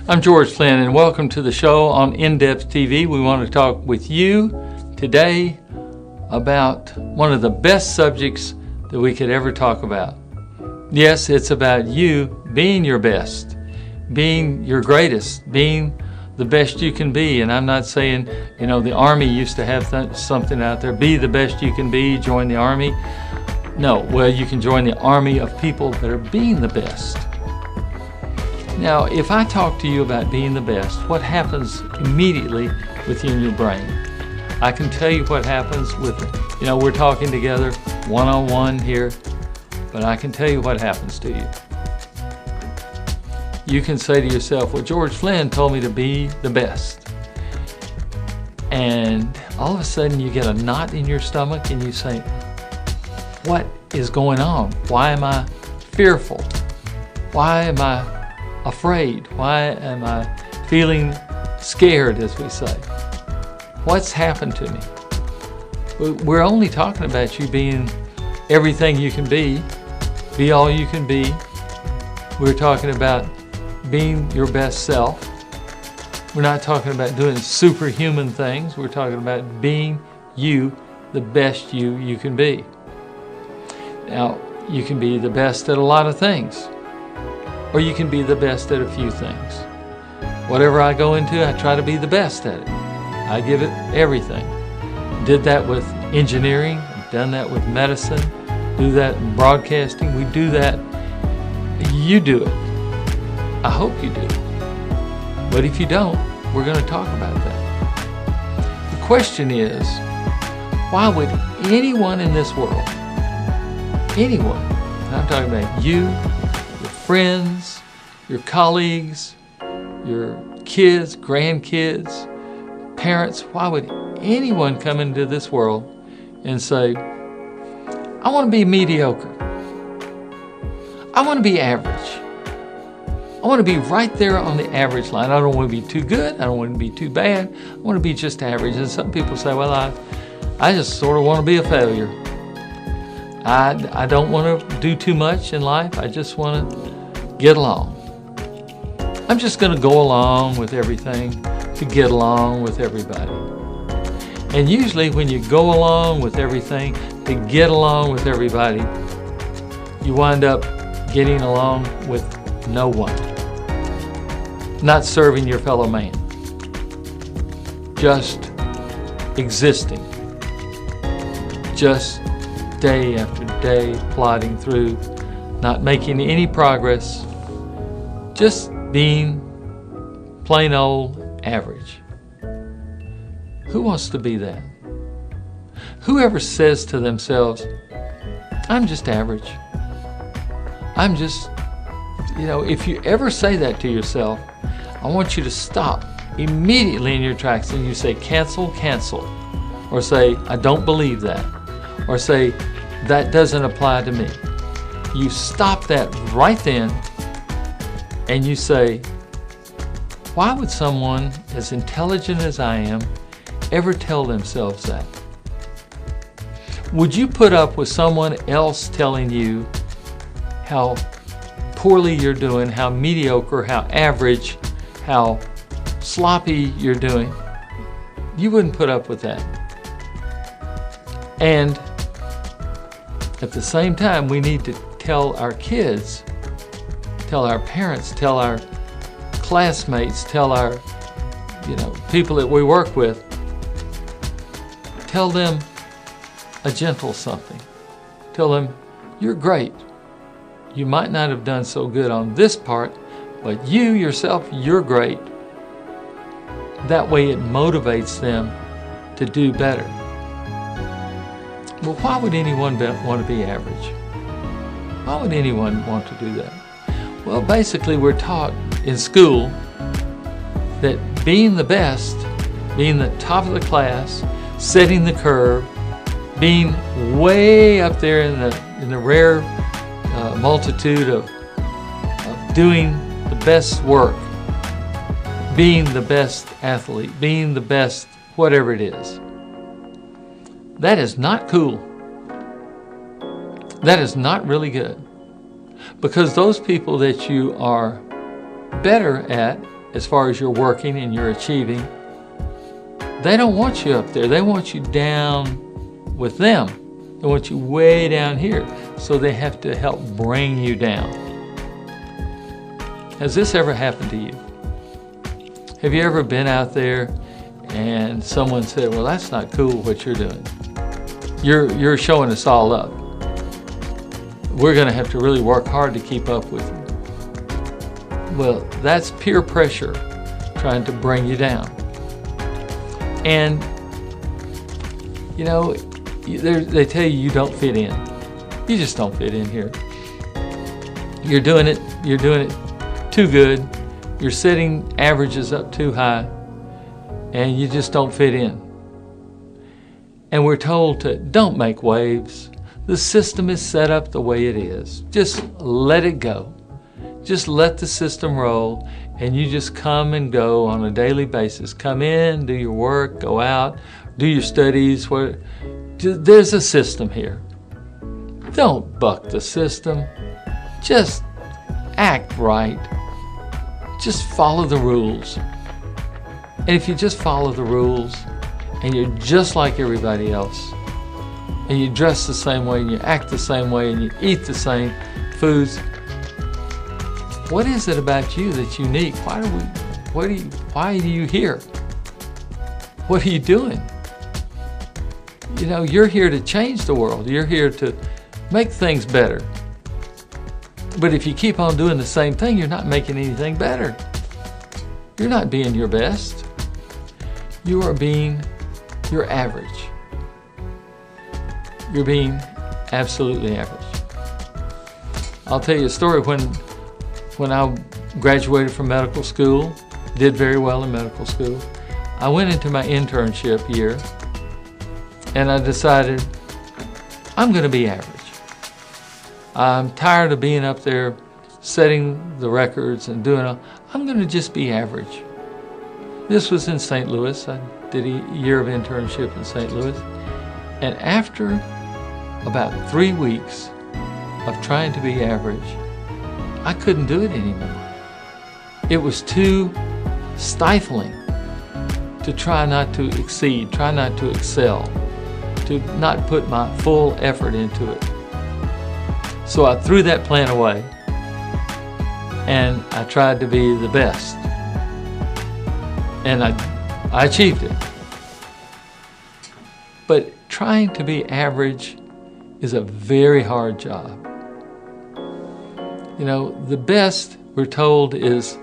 I'm George Flynn, and welcome to the show on In-Depth TV. We want to talk with you today about one of the best subjects that we could ever talk about. Yes, it's about you being your best, being your greatest, being the best you can be. And I'm not saying, the Army used to have something out there, be the best you can be, join the Army. No, well, you can join the army of people that are being the best. Now, if I talk to you about being the best, what happens immediately within your brain? I can tell you what happens with, we're talking together one-on-one here, but I can tell you what happens to you. You can say to yourself, well, George Flynn told me to be the best. And all of a sudden you get a knot in your stomach and you say, what is going on? Why am I fearful? Why am I afraid? Why am I feeling scared, as we say? What's happened to me? We're only talking about you being everything you can be all you can be. We're talking about being your best self. We're not talking about doing superhuman things. We're talking about being you, the best you can be. Now, you can be the best at a lot of things, or you can be the best at a few things. Whatever I go into, I try to be the best at it. I give it everything. Did that with engineering, done that with medicine, do that in broadcasting. We do that. You do it. I hope you do. But if you don't, we're going to talk about that. The question is, why would anyone in this world, anyone, and I'm talking about you, your friends, your colleagues, your kids, grandkids, parents, why would anyone come into this world and say, I want to be mediocre. I want to be average. I want to be right there on the average line. I don't want to be too good. I don't want to be too bad. I want to be just average. And some people say, well, I just sort of want to be a failure. I don't want to do too much in life. I just want to get along. I'm just going to go along with everything to get along with everybody. And usually when you go along with everything to get along with everybody, you wind up getting along with no one. Not serving your fellow man. Just existing. Just day after day plodding through, not making any progress, just being plain old average. Who wants to be that? Whoever says to themselves, I'm just average. I'm just, if you ever say that to yourself, I want you to stop immediately in your tracks and you say, cancel, cancel. Or say, I don't believe that. Or say, that doesn't apply to me. You stop that right then and you say, why would someone as intelligent as I am ever tell themselves that? Would you put up with someone else telling you how poorly you're doing, how mediocre, how average, how sloppy you're doing? You wouldn't put up with that. And at the same time, we need to tell our kids, tell our parents, tell our classmates, tell our people that we work with, tell them a gentle something. Tell them, you're great. You might not have done so good on this part, but you yourself, you're great. That way it motivates them to do better. Well, why would anyone want to be average? Why would anyone want to do that? Well, basically we're taught in school that being the best, being the top of the class, setting the curve, being way up there in the rare multitude of doing the best work, being the best athlete, being the best whatever it is. That is not cool. That is not really good. Because those people that you are better at as far as you're working and you're achieving, they don't want you up there. They want you down with them. They want you way down here. So they have to help bring you down. Has this ever happened to you? Have you ever been out there and someone said, well, that's not cool what you're doing. You're showing us all up. We're going to have to really work hard to keep up with you. Well, that's peer pressure trying to bring you down. And, you know, they tell you don't fit in. You just don't fit in here. You're doing it too good. You're setting averages up too high, and you just don't fit in. And we're told to don't make waves. The system is set up the way it is. Just let it go. Just let the system roll, and you just come and go on a daily basis. Come in, do your work, go out, do your studies. There's a system here. Don't buck the system. Just act right. Just follow the rules. And if you just follow the rules and you're just like everybody else, and you dress the same way and you act the same way and you eat the same foods, what is it about you that's unique? Why are you here? What are you doing? You know, you're here to change the world. You're here to make things better. But if you keep on doing the same thing, you're not making anything better. You're not being your best. You are being your average. You're being absolutely average. I'll tell you a story. When I graduated from medical school, did very well in medical school, I went into my internship year and I decided I'm going to be average. I'm tired of being up there setting the records and doing all. I'm going to just be average. This was in St. Louis. I did a year of internship in St. Louis. And after about 3 weeks of trying to be average, I couldn't do it anymore. It was too stifling to try not to exceed, try not to excel, to not put my full effort into it. So I threw that plan away and I tried to be the best. And I achieved it. But trying to be average is a very hard job. You know, the best, we're told, is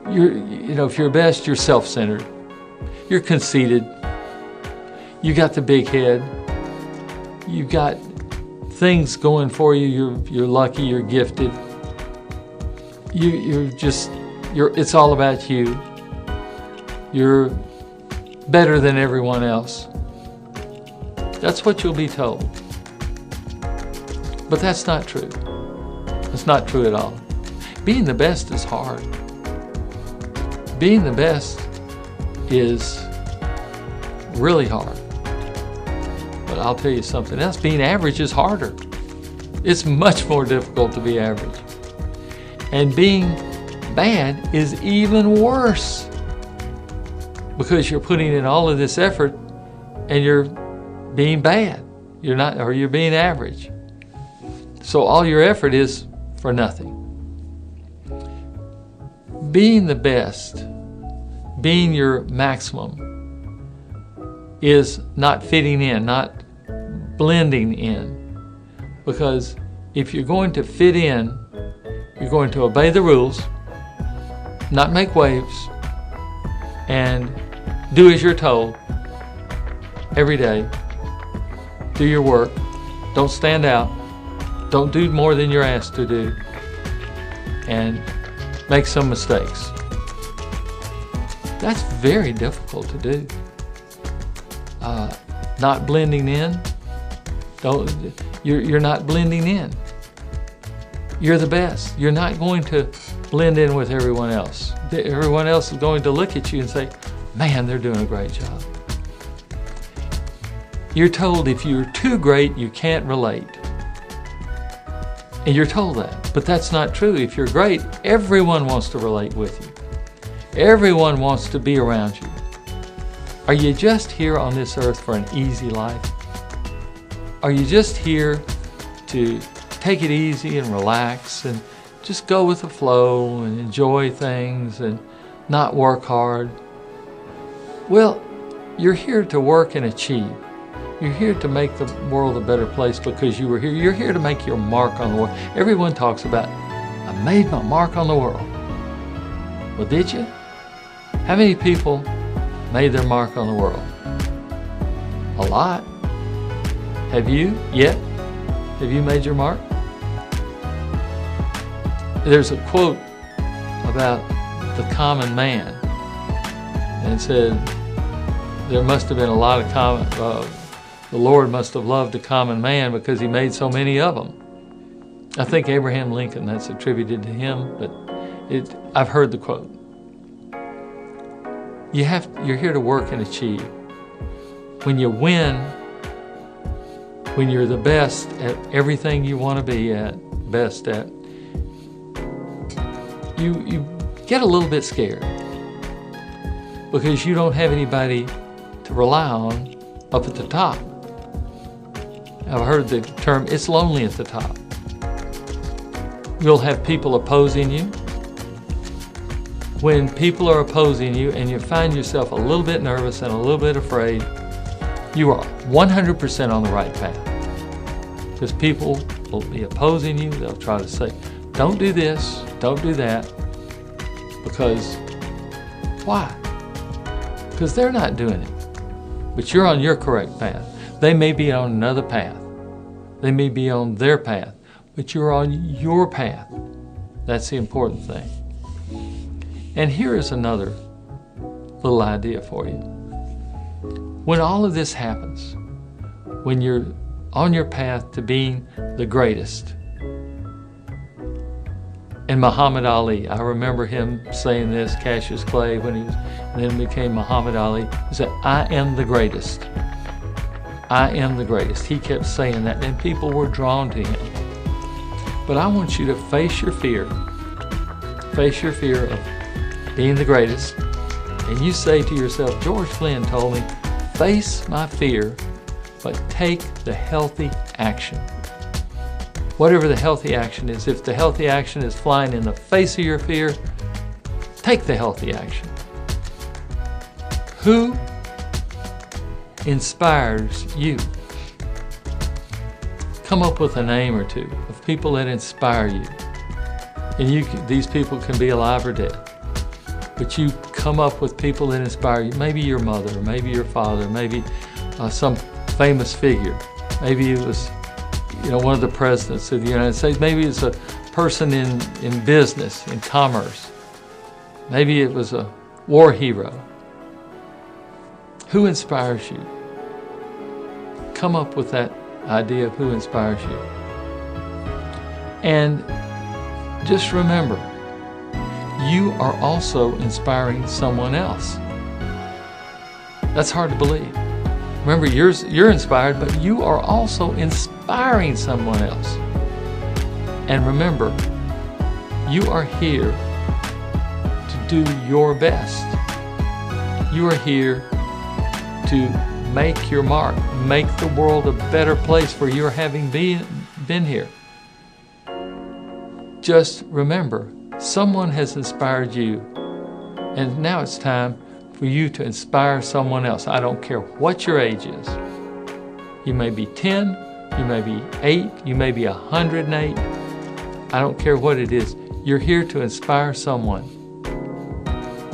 if you're best, you're self-centered. You're conceited. You got the big head. You got things going for you. You're lucky. You're gifted. It's all about you. You're better than everyone else. That's what you'll be told. But that's not true. It's not true at all. Being the best is hard. Being the best is really hard. But I'll tell you something else. Being average is harder. It's much more difficult to be average. And being bad is even worse, because you're putting in all of this effort and you're being bad. You're being average. So all your effort is for nothing. Being the best, being your maximum, is not fitting in, not blending in. Because if you're going to fit in, you're going to obey the rules, not make waves, and do as you're told every day. Do your work. Don't stand out. Don't do more than you're asked to do. And make some mistakes. That's very difficult to do. Not blending in. You're not blending in. You're the best. You're not going to blend in with everyone else. Everyone else is going to look at you and say, man, they're doing a great job. You're told if you're too great, you can't relate. And you're told that, but that's not true. If you're great, everyone wants to relate with you. Everyone wants to be around you. Are you just here on this earth for an easy life? Are you just here to take it easy and relax and just go with the flow and enjoy things and not work hard? Well, you're here to work and achieve. You're here to make the world a better place because you were here. You're here to make your mark on the world. Everyone talks about, I made my mark on the world. Well, did you? How many people made their mark on the world? A lot. Have you yet? Have you made your mark? There's a quote about the common man, and it said there must have been a lot of the Lord must have loved the common man because he made so many of them. I think Abraham Lincoln, that's attributed to him, but I've heard the quote. You're here to work and achieve. When you win, when you're the best at everything you want to be best at, you get a little bit scared because you don't have anybody to rely on up at the top. I've heard the term, it's lonely at the top. You'll have people opposing you. When people are opposing you and you find yourself a little bit nervous and a little bit afraid, you are 100% on the right path. Because people will be opposing you. They'll try to say, don't do this, don't do that. Because, why? Because they're not doing it. But you're on your correct path. They may be on another path. They may be on their path. But you're on your path. That's the important thing. And here is another little idea for you. When all of this happens, when you're on your path to being the greatest, and Muhammad Ali, I remember him saying this, Cassius Clay, when he was, and then became Muhammad Ali, he said, I am the greatest. I am the greatest. He kept saying that, and people were drawn to him. But I want you to face your fear of being the greatest, and you say to yourself, George Flynn told me, face my fear, but take the healthy action. Whatever the healthy action is, if the healthy action is flying in the face of your fear, take the healthy action. Who inspires you? Come up with a name or two of people that inspire you. And these people can be alive or dead. But you come up with people that inspire you. Maybe your mother, maybe your father, maybe some famous figure. Maybe it was one of the presidents of the United States. Maybe it's a person in business, in commerce. Maybe it was a war hero. Who inspires you? Come up with that idea of who inspires you. And just remember, you are also inspiring someone else. That's hard to believe. Remember, you're inspired, but you are also inspiring someone else. And remember, you are here to do your best. You are here to make your mark, make the world a better place for your having been here. Just remember, someone has inspired you, and now it's time for you to inspire someone else. I don't care what your age is. You may be 10, you may be 8, you may be 108. I don't care what it is. You're here to inspire someone.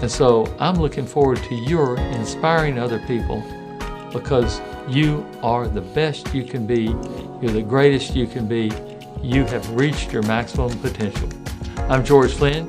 And so I'm looking forward to your inspiring other people, because you are the best you can be. You're the greatest you can be. You have reached your maximum potential. I'm George Flynn.